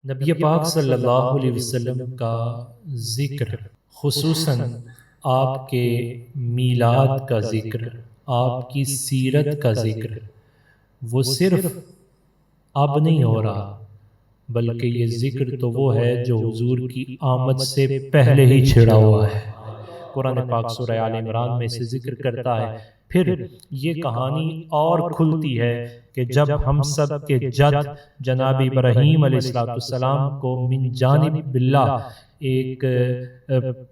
نبی پاک صلی اللہ علیہ وسلم کا ذکر، خصوصاً آپ کے میلاد کا ذکر، آپ کی سیرت کا ذکر، وہ صرف اب نہیں ہو رہا، بلکہ یہ ذکر تو وہ ہے جو حضور کی آمد سے پہلے ہی چھڑا ہوا ہے۔ قرآن پاک سورہ آل عمران میں سے ذکر کرتا ہے۔ پھر یہ کہانی اور کھلتی ہے کہ جب ہم سب کے جد جناب ابراہیم علیہ السلام کو من جانب اللہ ایک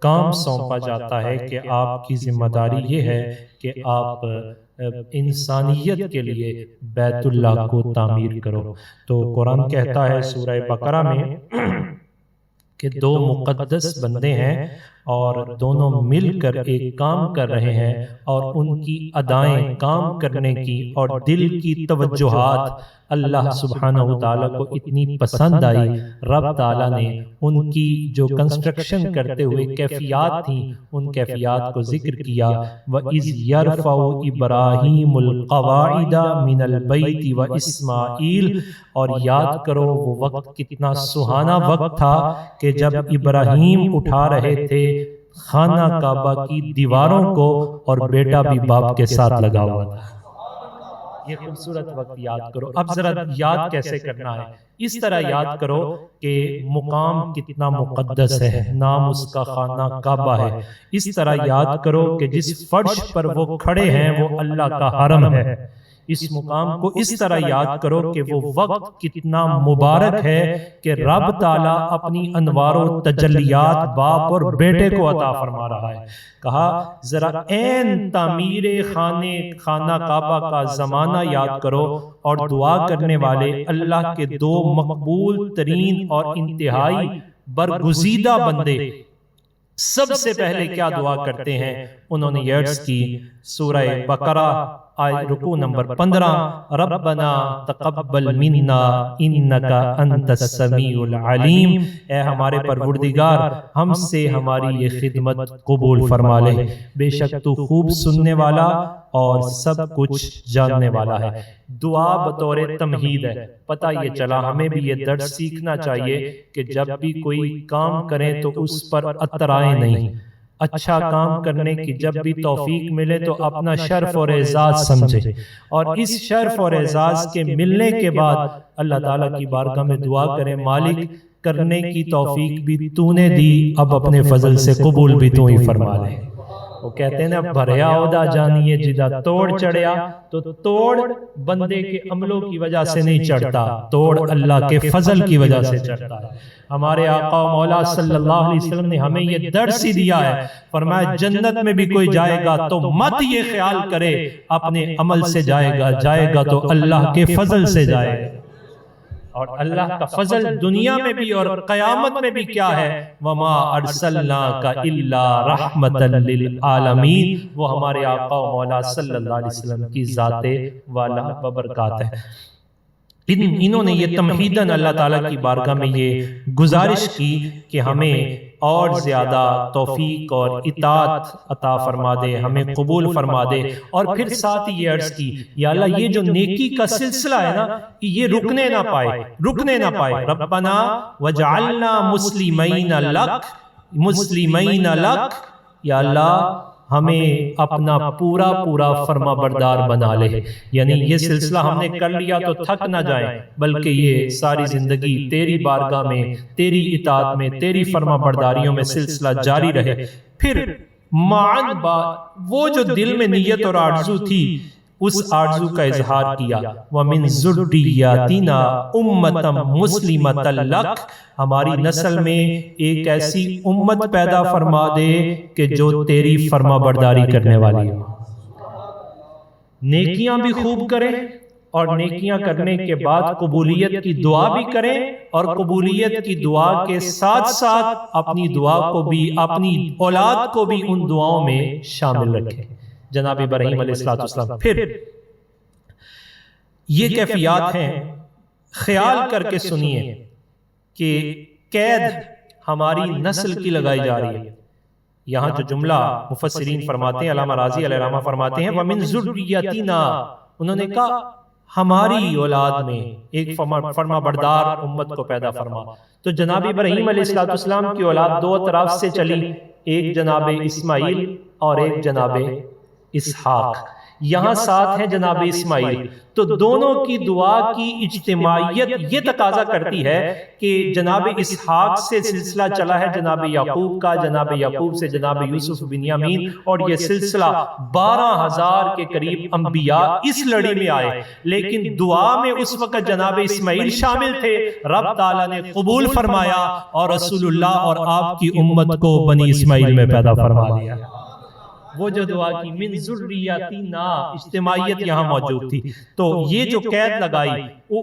کام سونپا جاتا ہے کہ آپ کی ذمہ داری یہ ہے کہ آپ انسانیت کے لیے بیت اللہ کو تعمیر کرو، تو قرآن کہتا ہے سورہ بقرہ میں کہ دو مقدس بندے ہیں اور دونوں مل کر ایک کام کر رہے ہیں، اور ان کی ادائیں کام کرنے کی اور دل کی توجہات اللہ سبحانہ وتعالیٰ کو اتنی پسند آئی، رب تعالیٰ نے ان کی جو کنسٹرکشن کرتے ہوئے کیفیات تھیں ان کیفیات کو ذکر کیا۔ وَإِذْ يَرْفَعُ إِبْرَاهِيمُ الْقَوَاعِدَ مِنَ الْبَيْتِ وَإِسْمَاعِيلُ، اور یاد کرو وہ وقت کتنا سہانا وقت تھا کہ جب ابراہیم اٹھا رہے تھے خانہ کعبہ کی دیواروں کو اور بیٹا بھی باپ کے ساتھ لگا ہوا تھا۔ یہ خوبصورت وقت یاد کرو۔ اب ذرا یاد کیسے کرنا ہے؟ اس طرح یاد کرو کہ مقام کتنا مقدس ہے، نام اس کا خانہ کعبہ ہے۔ اس طرح یاد کرو کہ جس فرش پر وہ کھڑے ہیں وہ اللہ کا حرم ہے۔ اس مقام کو اس طرح یاد کرو کہ وہ وقت کتنا مبارک ہے کہ رب تعالیٰ اپنی انوار و تجلیات باپ اور بیٹے کو عطا فرما رہا ہے۔ کہا ذرا عین تعمیر خانہ کعبہ کا زمانہ یاد کرو اور دعا کرنے والے اللہ کے دو مقبول ترین اور انتہائی برگزیدہ بندے سب سے پہلے کیا دعا کرتے ہیں؟ انہوں نے عرض کی سورہ بقرہ رکوع نمبر 15، ربنا تقبل منا انکا انت السمیع العلیم، اے ہمارے پروردگار ہم سے ہماری یہ خدمت قبول فرما لے، بے شک تو خوب سننے والا اور سب کچھ جاننے والا ہے۔ دعا بطور تمہید ہے۔ پتہ یہ چلا ہمیں بھی یہ درس سیکھنا چاہیے کہ جب بھی کوئی کام کریں تو اس پر اترائیں نہیں۔ اچھا کام کرنے کی جب بھی توفیق ملے تو اپنا شرف اور اعزاز سمجھے، اور اس شرف اور اعزاز کے ملنے کے بعد اللہ تعالیٰ کی بارگاہ میں دعا کرے، مالک کرنے کی توفیق بھی تو نے دی، اب اپنے فضل سے قبول بھی تو ہی فرما لے۔ وہ کہتے ہیں نا بھریا عہدہ جانیے جدا توڑ چڑھیا، تو توڑ بندے کے عملوں کی وجہ سے نہیں چڑھتا، توڑ اللہ کے فضل کی وجہ سے چڑھتا ہے۔ ہمارے آقا و مولا صلی اللہ علیہ وسلم نے ہمیں یہ درس ہی دیا ہے، فرمایا جنت میں بھی کوئی جائے گا تو مت یہ خیال کرے اپنے عمل سے جائے گا تو اللہ کے فضل سے جائے گا۔ اور اللہ کا فضل دنیا میں بھی اور قیامت میں بھی کیا ہے؟ وَمَا أَرْسَلْنَاكَ إِلَّا رَحْمَةً لِلْعَالَمِينَ، وہ ہمارے آقا و مولا صلی اللہ علیہ وسلم کی ذات والا ببرکات ہے۔ انہوں نے یہ تمہیداً اللہ تعالیٰ کی بارگاہ میں یہ گزارش کی کہ ہمیں اور زیادہ توفیق اور اطاعت عطا فرما دے، ہمیں قبول فرما دے، اور پھر ساتھ ہی یہ عرض کی یا اللہ یہ جو نیکی کا سلسلہ ہے نا یہ رکنے نہ پائے، ربنا وجعلنا مسلمین لک، یا اللہ ہمیں اپنا پورا فرما بردار بنا لے، یعنی یہ سلسلہ ہم نے کر لیا تو تھک نہ جائیں، بلکہ یہ ساری زندگی تیری بارگاہ میں، تیری اطاعت میں، تیری فرما برداریوں میں سلسلہ جاری رہے۔ پھر معن بات وہ جو دل میں نیت اور آرزو تھی اس آرزو کا اظہار کیا، وَمِن ذُرِّيَّاتِنَا أُمَّةً مُسْلِمَةً لَكَ، ہماری نسل میں ایک ایسی امت پیدا فرما دے کہ جو تیری فرما برداری کرنے والی ہو۔ نیکیاں بھی خوب کریں اور نیکیاں کرنے کے بعد قبولیت کی دعا بھی کریں، اور قبولیت کی دعا کے ساتھ ساتھ اپنی دعا کو بھی، اپنی اولاد کو بھی ان دعاؤں میں شامل رکھیں۔ جناب ابراہیم علیہ السلام پھر یہ کیفیات ہیں، خیال کر کے سنیے کہ قید ہماری نسل کی لگائی جا رہی ہے۔ یہاں جو جملہ مفسرین فرماتے ہیں، علامہ راضی علیہ رحمہ فرماتے ہیں وَمِن ذُرِّيَّتِنَا، انہوں نے کہا ہماری اولاد میں ایک فرما بردار امت کو پیدا فرما۔ تو جناب ابراہیم علیہ السلام کی اولاد دو طرف سے چلی، ایک جناب اسماعیل اور ایک جناب اسحاق۔ یہاں ساتھ ہیں جناب اسماعیل، تو دونوں کی دعا کی اجتماعیت یہ تقاضا کرتی ہے کہ جناب اسحاق سے سلسلہ چلا ہے جناب یعقوب کا، جناب یعقوب سے جناب یوسف بنیامین، اور یہ سلسلہ 12,000 کے قریب انبیاء اس لڑی میں آئے، لیکن دعا میں اس وقت جناب اسماعیل شامل تھے۔ رب تعالیٰ نے قبول فرمایا اور رسول اللہ اور آپ کی امت کو بنی اسماعیل میں پیدا فرما دیا۔ وہ جو دعا کی من ذریتنا، اجتماعیت یہاں موجود تھی۔ تو یہ جو قید لگائی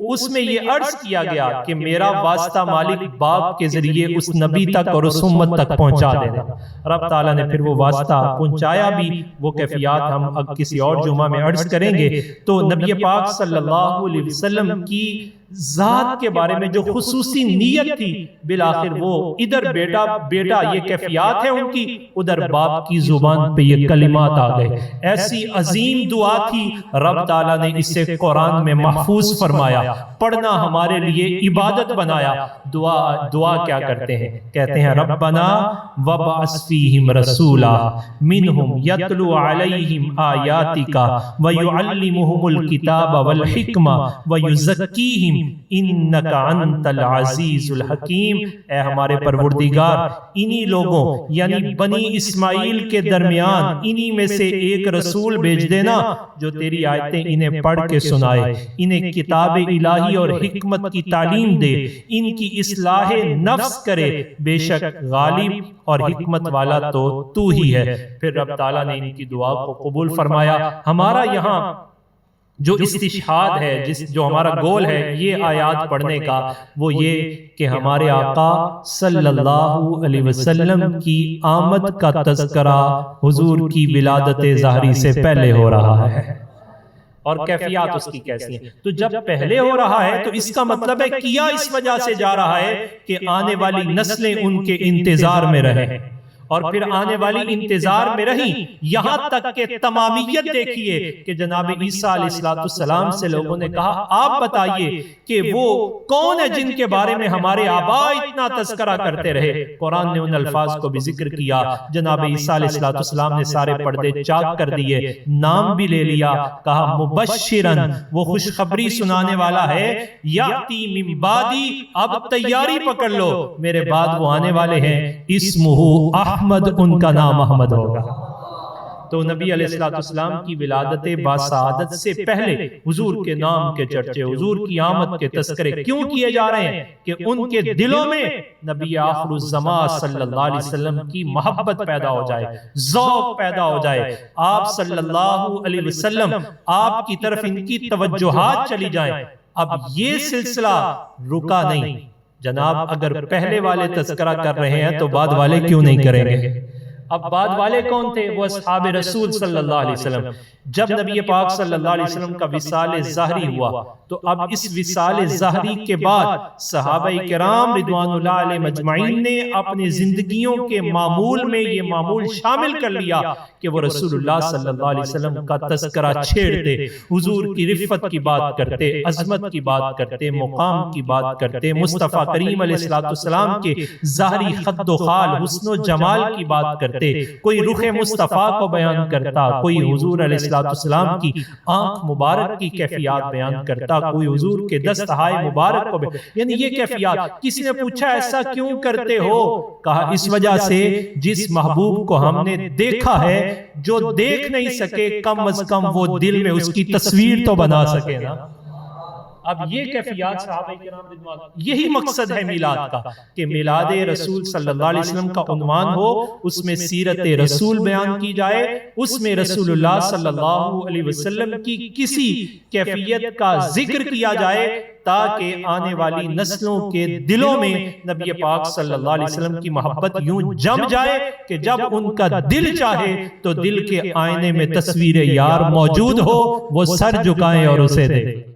اس میں یہ عرض کیا گیا کہ میرا واسطہ مالک باپ کے ذریعے اس نبی تک اور اس امت تک پہنچا دینا۔ رب تعالیٰ نے پھر وہ واسطہ پہنچایا بھی، وہ کیفیات ہم اب کسی اور جمعہ میں عرض کریں گے۔ تو نبی پاک صلی اللہ علیہ وسلم کی ذات کے بارے میں جو خصوصی نیت تھی، بالآخر وہ ادھر بیٹا بیٹا یہ کیفیات ہے ان کی، ادھر باپ کی زبان پہ یہ کلمات آ گئے۔ ایسی عظیم دعا تھی، رب تعالیٰ نے اسے قرآن میں محفوظ فرمایا، پڑھنا ہمارے لیے عبادت بنایا۔ دعا کیا کرتے ہیں؟ کہتے ہیں ربنا وابعث فیہم رسولا منہم یتلو علیہم آیاتک ویعلمہم الکتاب والحکمہ ویزکیہم انک انت العزیز الحکیم۔ اے ہمارے پروردگار، انہی لوگوں یعنی بنی اسماعیل کے درمیان انہی میں سے ایک رسول بھیج دینا جو تیری آیتیں انہیں پڑھ کے سنائے، انہیں کتاب الہی اور حکمت کی تعلیم دے، ان کی اصلاح نفس کرے، بے شک غالب اور حکمت والا تو ہی ہے۔ پھر رب تعالیٰ نے ان کی دعا کو قبول فرمایا۔ ہمارا یہاں جو استشہاد ہے، جو ہمارا گول ہے یہ آیات پڑھنے کا، وہ یہ کہ ہمارے آقا صلی اللہ علیہ وسلم کی آمد کا تذکرہ حضور کی ولادت ظاہری سے پہلے ہو رہا ہے، اور کیفیات اس کی کیسی ہیں۔ تو جب پہلے ہو رہا ہے تو اس کا مطلب ہے کیا اس وجہ سے جا رہا ہے کہ آنے والی نسلیں ان کے انتظار میں رہیں، اور پھر آنے والی انتظار میں رہیں، یہاں تک کہ تمامیت دیکھیے کہ جناب عیسیٰ علیہ السلام سے لوگوں نے کہا آپ بتائیے کہ وہ کون ہے جن کے بارے میں ہمارے آباء اتنا تذکرہ کرتے رہے۔ قرآن نے ان الفاظ کو بھی ذکر کیا، جناب عیسیٰ علیہ السلام نے سارے پردے چاک کر دیے، نام بھی لے لیا، کہا مبشرن، وہ خوشخبری سنانے والا ہے، یاتی من بعدی، اب تیاری پکڑ لو، میرے بعد وہ آنے والے ہیں، اسمہ احمد، ان کا نام احمد ہوگا۔ تو نبی علیہ السلام کی ولادت باسعادت سے پہلے حضور کے نام کے چرچے، حضور کی آمد کے تذکرے کیوں کیے جا رہے ہیں؟ کہ ان کے دلوں میں نبی آخر الزمان صلی اللہ علیہ وسلم کی محبت پیدا ہو جائے، ذوق پیدا ہو جائے، آپ صلی اللہ علیہ وسلم آپ کی طرف ان کی توجہات چلی جائیں۔ اب یہ سلسلہ رکا نہیں، جناب اگر پہلے والے تذکرہ کر رہے ہیں تو بعد والے کیوں نہیں کریں گے؟ اب بعد والے کون تھے؟ وہ اصحاب رسول صلی اللہ علیہ وسلم۔ جب نبی پاک صلی اللہ علیہ وسلم کا وصال ظاہری ہوا تو اب اس وصال ظاہری کے بعد صحابہ کرام رضوان اللہ علیہ مجمعین نے اپنی زندگیوں کے معمول میں یہ معمول شامل کر لیا کہ وہ رسول اللہ صلی اللہ علیہ وسلم کا تذکرہ چھیڑتے، حضور کی رفت کی بات کرتے، عظمت کی بات کرتے، مقام کی بات کرتے، مصطفیٰ کریم علیہ السلام کے ظاہری خد و خال، حسن و جمال کی بات کرتے، کوئی رخ مصطفیٰ کو بیان کرتا، کوئی حضور علیہ السلام کی آنکھ مبارک کی کیفیات بیان کرتا، کوئی حضور کے دستہائے مبارک کو یعنی یہ کیفیات۔ کسی نے پوچھا ایسا کیوں کرتے ہو؟ کہا اس وجہ سے جس محبوب کو ہم نے دیکھا ہے، جو دیکھ نہیں سکے کم از کم وہ دل میں اس کی تصویر تو بنا سکے نا۔ اب یہ کیفیات صحابہ کرام رضوان، یہی مقصد ہے میلاد کا کہ میلاد رسول صلی اللہ علیہ وسلم کا عنوان ہو، اس میں سیرت رسول بیان کی جائے، اس میں رسول اللہ صلی اللہ علیہ وسلم کی کسی کیفیت کا ذکر کیا جائے تاکہ آنے والی نسلوں کے دلوں میں نبی پاک صلی اللہ علیہ وسلم کی محبت یوں جم جائے کہ جب ان کا دل چاہے تو دل کے آئینے میں تصویر یار موجود ہو، وہ سر جھکائیں اور اسے دیکھیں۔